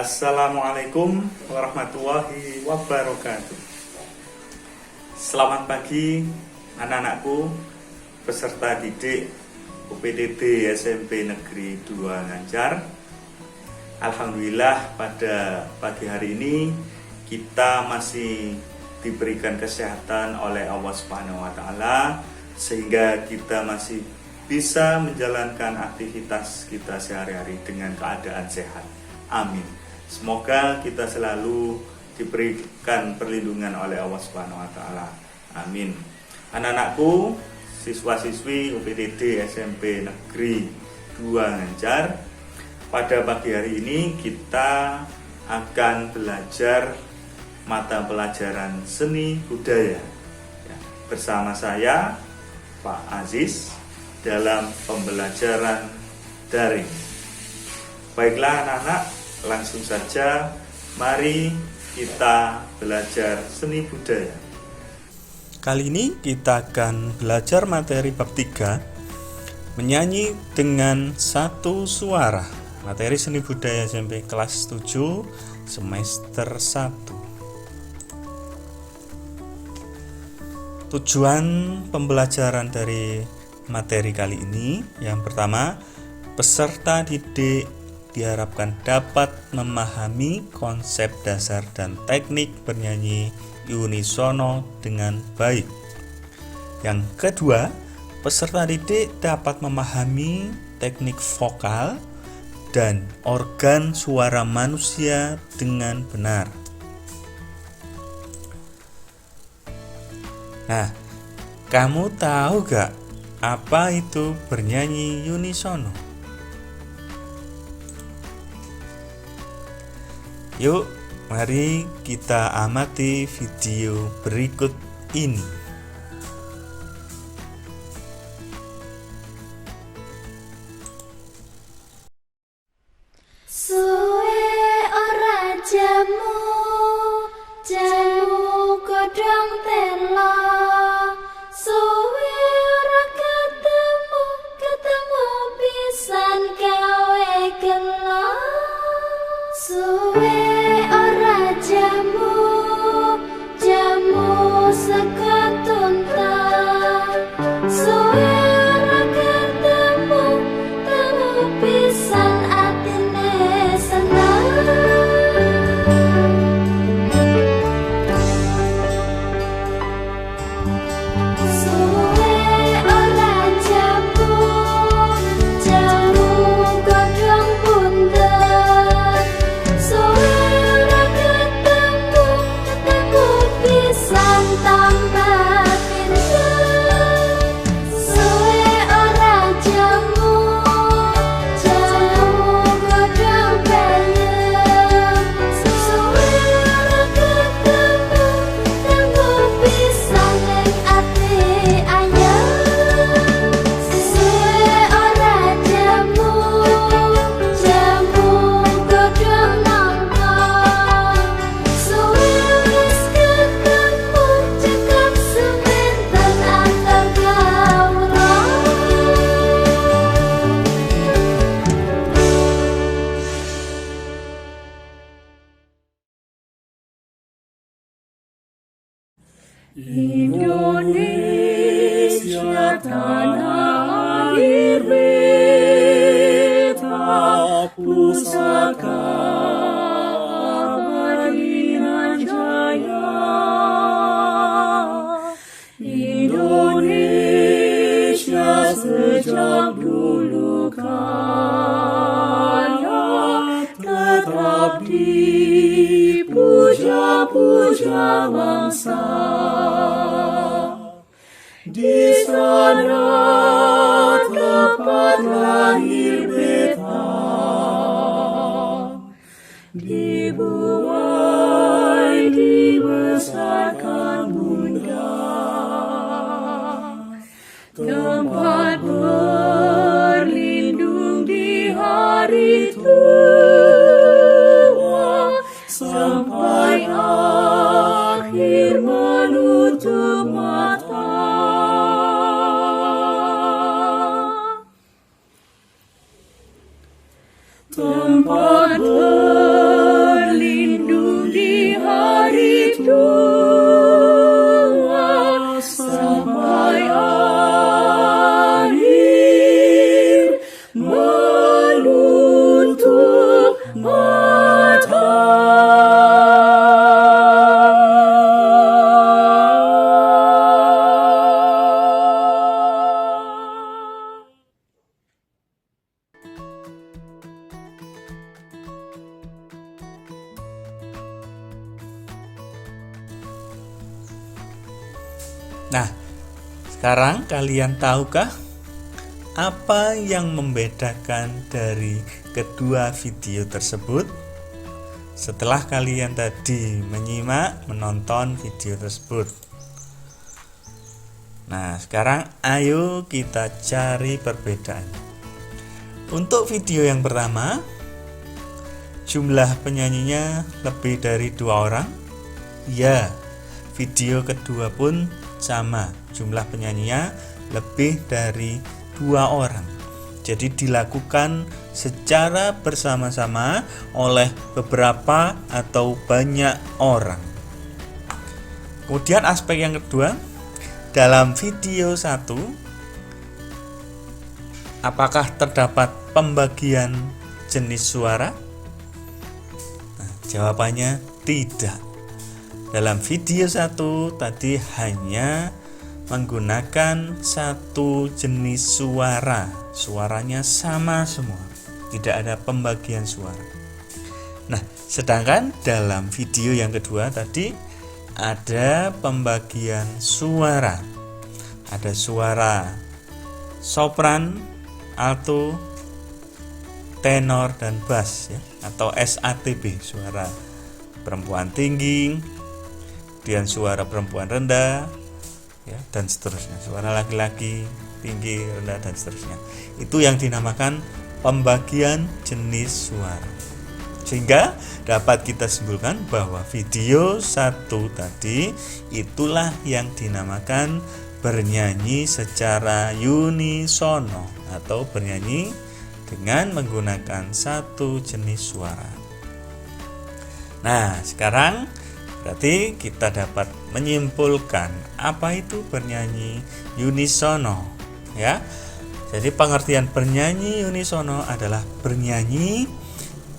Assalamualaikum warahmatullahi wabarakatuh. Selamat pagi anak-anakku, peserta didik UPTD SMP Negeri 2 Ngancar. Alhamdulillah pada pagi hari ini kita masih diberikan kesehatan oleh Allah Subhanahu wa taala sehingga kita masih bisa menjalankan aktivitas kita sehari-hari dengan keadaan sehat. Amin. Semoga kita selalu diberikan perlindungan oleh Allah Subhanahu wa taala. Amin. Anak-anakku, siswa-siswi UPTD SMP Negeri 2 Ngancar, pada pagi hari ini kita akan belajar mata pelajaran seni budaya bersama saya Pak Aziz dalam pembelajaran daring. Baiklah anak-anak, langsung saja mari kita belajar seni budaya. Kali ini kita akan belajar materi bab 3, menyanyi dengan satu suara. Materi seni budaya SMP kelas 7 semester 1. Tujuan pembelajaran dari materi kali ini, yang pertama, peserta didik diharapkan dapat memahami konsep dasar dan teknik bernyanyi unisono dengan baik. Yang kedua, peserta didik dapat memahami teknik vokal dan organ suara manusia dengan benar. Nah, kamu tahu gak apa itu bernyanyi unisono? Yuk, mari kita amati video berikut ini. Suwe ora jamu, jamu godhong tela. Suwe ora ketemu, ketemu pisan gawe gelo. Suwe ora jamu, jamu saka tuntas. Suwe ora ketemu, temu pisan atine seneng. Suwe ora jamu, jamu godhong punten. Suwe ora ketemu, ketemu pisan tambah pinter. Suwe ora jamu, jamu godhong pelem. Suwe ora ketemu, ketemu pisan ning ati ayem. Suwe ora jamu, jamu godhong nongkrong. Suwe wis ketemu, cekap sementan antar kawula. Indonesia tanah air beta, pusaka abadi nan jaya. Indonesia sejak dulu kala tetap dipuja-puja bangsa. Di sana tempat lahir beta, dibuai dibesarkan bunda, tempat berlindung di hari tua sampai akhir menutup mata. Tempat Nah, sekarang kalian tahukah apa yang membedakan dari kedua video tersebut? Setelah kalian tadi menonton video tersebut. Nah, sekarang ayo kita cari perbedaan. Untuk video yang pertama, jumlah penyanyinya lebih dari 2 orang. Ya, video kedua pun sama, jumlah penyanyinya lebih dari 2 orang. Jadi dilakukan secara bersama-sama oleh beberapa atau banyak orang. Kemudian aspek yang kedua, dalam video 1 apakah terdapat pembagian jenis suara? Nah, jawabannya tidak. Dalam video 1 tadi hanya menggunakan satu jenis suara. Suaranya sama semua. Tidak ada pembagian suara. Nah, sedangkan dalam video yang kedua tadi ada pembagian suara. Ada suara sopran, alto, tenor dan bass ya, atau SATB, suara perempuan tinggi, kemudian suara perempuan rendah ya, dan seterusnya, suara laki-laki tinggi, rendah dan seterusnya. Itu yang dinamakan pembagian jenis suara. Sehingga dapat kita simpulkan bahwa video 1 tadi itulah yang dinamakan bernyanyi secara unisono atau bernyanyi dengan menggunakan satu jenis suara. Nah, sekarang berarti kita dapat menyimpulkan apa itu bernyanyi unisono ya. Jadi pengertian bernyanyi unisono adalah bernyanyi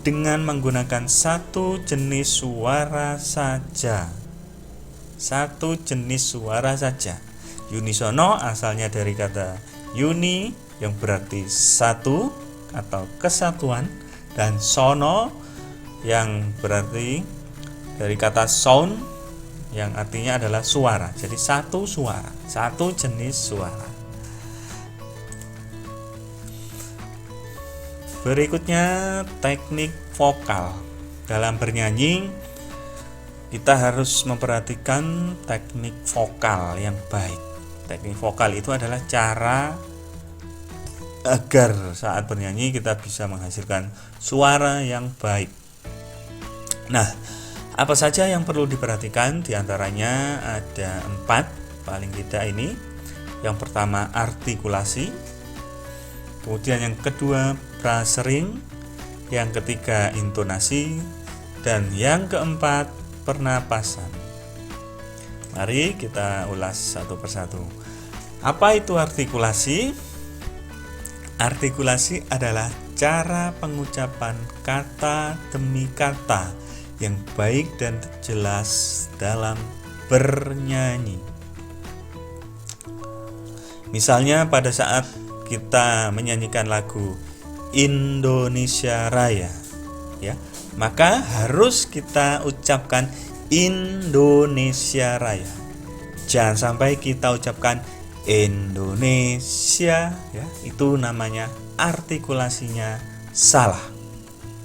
dengan menggunakan satu jenis suara saja. Satu jenis suara saja. Unisono asalnya dari kata uni yang berarti satu atau kesatuan, dan sono yang berarti dari kata sound yang artinya adalah suara. Jadi satu suara, satu jenis suara. Berikutnya teknik vokal. Dalam bernyanyi kita harus memperhatikan teknik vokal yang baik. Teknik vokal itu adalah cara agar saat bernyanyi kita bisa menghasilkan suara yang baik. Nah, apa saja yang perlu diperhatikan? Di antaranya ada 4 paling tidak ini. Yang pertama artikulasi, kemudian yang kedua frasering, yang ketiga intonasi, dan yang keempat pernapasan. Mari kita ulas satu persatu. Apa itu artikulasi? Artikulasi adalah cara pengucapan kata demi kata yang baik dan jelas dalam bernyanyi. Misalnya pada saat kita menyanyikan lagu Indonesia Raya ya, maka harus kita ucapkan Indonesia Raya. Jangan sampai kita ucapkan Indonesia ya, itu namanya artikulasinya salah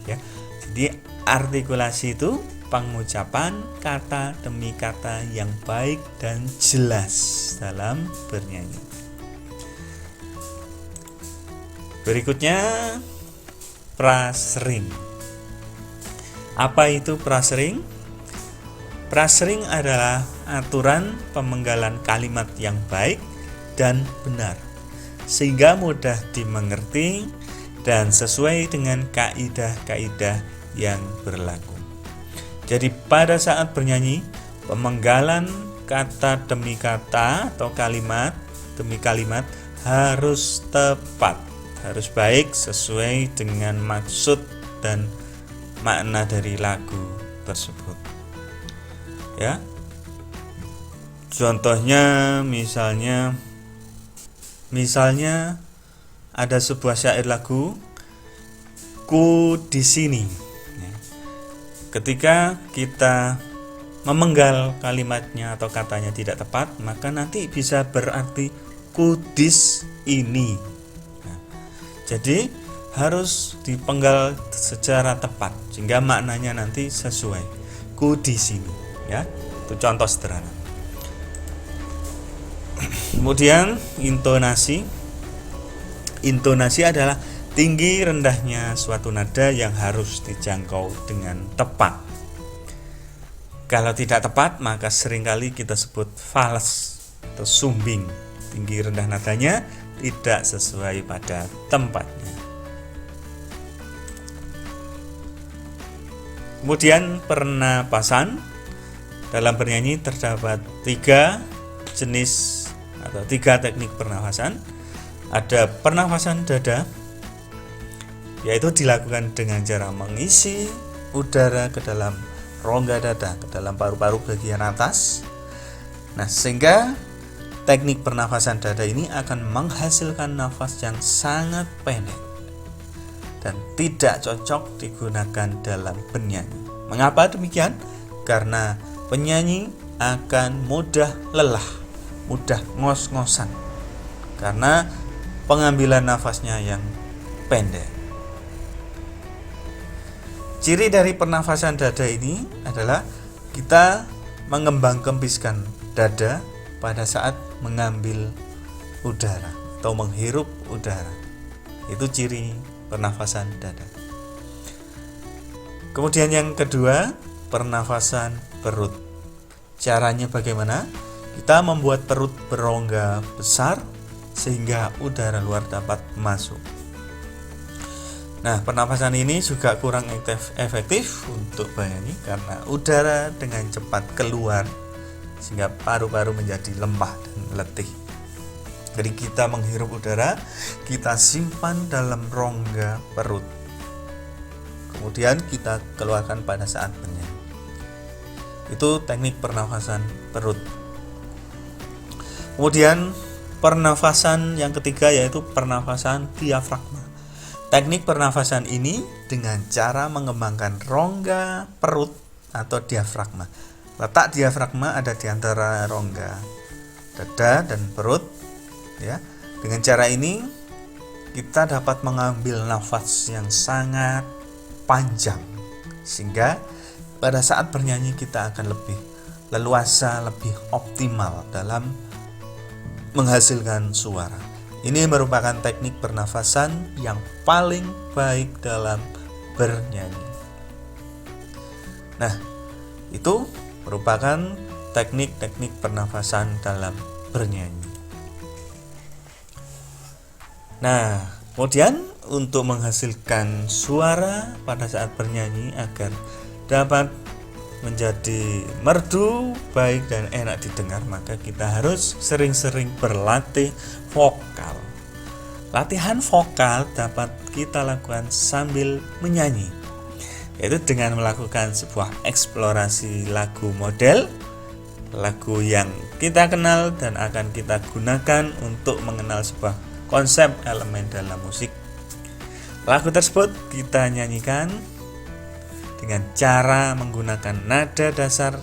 ya. Jadi artikulasi itu pengucapan kata demi kata yang baik dan jelas dalam bernyanyi. Berikutnya frasering. Apa itu frasering? Frasering adalah aturan pemenggalan kalimat yang baik dan benar, sehingga mudah dimengerti dan sesuai dengan kaidah-kaidah yang berlaku. Jadi pada saat bernyanyi, pemenggalan kata demi kata atau kalimat demi kalimat harus tepat, harus baik sesuai dengan maksud dan makna dari lagu tersebut. Ya. Contohnya misalnya ada sebuah syair lagu ku di sini. Ketika kita memenggal kalimatnya atau katanya tidak tepat, maka nanti bisa berarti kudis ini. Nah, jadi harus dipenggal secara tepat sehingga maknanya nanti sesuai. Kudis ini, ya. Itu contoh sederhana. Kemudian intonasi. Intonasi adalah tinggi rendahnya suatu nada yang harus dijangkau dengan tepat. Kalau tidak tepat, maka seringkali kita sebut fals atau sumbing. Tinggi rendah nadanya tidak sesuai pada tempatnya. Kemudian pernapasan. Dalam bernyanyi terdapat 3 jenis atau 3 teknik pernafasan. Ada pernafasan dada, yaitu dilakukan dengan cara mengisi udara ke dalam rongga dada, ke dalam paru-paru bagian atas. Nah, sehingga teknik pernafasan dada ini akan menghasilkan nafas yang sangat pendek dan tidak cocok digunakan dalam bernyanyi. Mengapa demikian? Karena penyanyi akan mudah lelah, mudah ngos-ngosan karena pengambilan nafasnya yang pendek. Ciri dari pernafasan dada ini adalah kita mengembang-kempiskan dada pada saat mengambil udara atau menghirup udara. Itu ciri pernafasan dada. Kemudian yang kedua, pernafasan perut. Caranya bagaimana? Kita membuat perut berongga besar sehingga udara luar dapat masuk. Nah, pernafasan ini juga kurang efektif untuk bernyanyi karena udara dengan cepat keluar sehingga paru-paru menjadi lemah dan letih. Jadi kita menghirup udara, kita simpan dalam rongga perut. Kemudian kita keluarkan pada saat bernyanyi. Itu teknik pernafasan perut. Kemudian pernafasan yang ketiga yaitu pernafasan diafragma. Teknik pernafasan ini dengan cara mengembangkan rongga perut atau diafragma. Letak diafragma ada di antara rongga dada dan perut, ya. Dengan cara ini kita dapat mengambil nafas yang sangat panjang sehingga pada saat bernyanyi kita akan lebih leluasa, lebih optimal dalam menghasilkan suara. Ini merupakan teknik pernafasan yang paling baik dalam bernyanyi. Nah, itu merupakan teknik-teknik pernafasan dalam bernyanyi. Nah, kemudian untuk menghasilkan suara pada saat bernyanyi agar dapat menjadi merdu, baik dan enak didengar, maka kita harus sering-sering berlatih vokal. Latihan vokal dapat kita lakukan sambil menyanyi, yaitu dengan melakukan sebuah eksplorasi lagu model, lagu yang kita kenal dan akan kita gunakan untuk mengenal sebuah konsep elemen dalam musik. Lagu tersebut kita nyanyikan dengan cara menggunakan nada dasar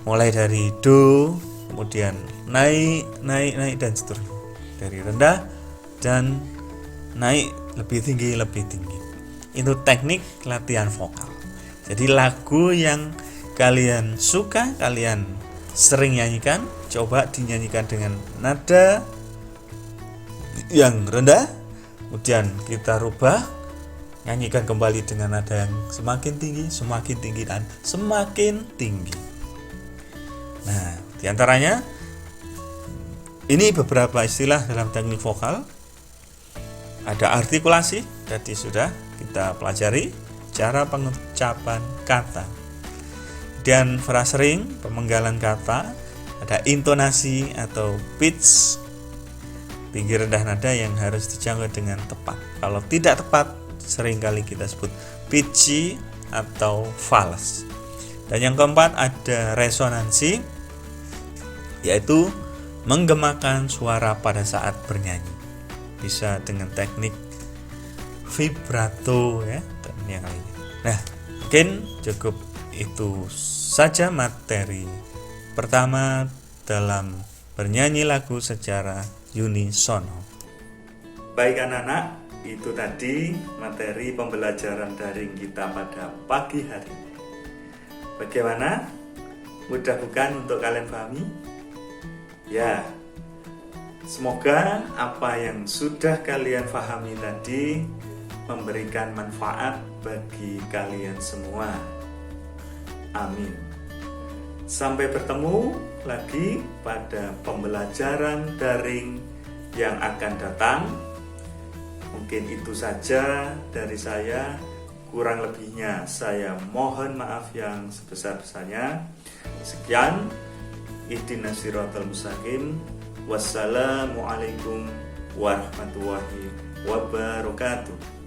mulai dari do, kemudian naik dan seterusnya, dari rendah dan naik lebih tinggi. Itu teknik latihan vokal. Jadi lagu yang kalian suka, kalian sering nyanyikan, coba dinyanyikan dengan nada yang rendah, kemudian kita rubah, nyanyikan kembali dengan nada yang semakin tinggi, dan semakin tinggi. Nah, diantaranya ini beberapa istilah dalam teknik vokal. Ada artikulasi, tadi sudah kita pelajari cara pengucapan kata. Kemudian phrasing, pemenggalan kata. Ada intonasi atau pitch, tinggi rendah nada yang harus dijangkau dengan tepat. Kalau tidak tepat, seringkali kita sebut pitchy atau fals. Dan yang keempat ada resonansi, yaitu menggemakan suara pada saat bernyanyi. Bisa dengan teknik vibrato, ya, dan yang lainnya. Nah, mungkin cukup itu saja materi pertama dalam bernyanyi lagu secara unisono. Baik anak-anak, itu tadi materi pembelajaran daring kita pada pagi hari ini. Bagaimana? Mudah bukan untuk kalian pahami? Ya, semoga apa yang sudah kalian pahami tadi memberikan manfaat bagi kalian semua. Amin. Sampai bertemu lagi pada pembelajaran daring yang akan datang. Mungkin itu saja dari saya. Kurang lebihnya saya mohon maaf yang sebesar-besarnya. Sekian. Ihdinas siratal mustaqim. Wassalamualaikum warahmatullahi wabarakatuh.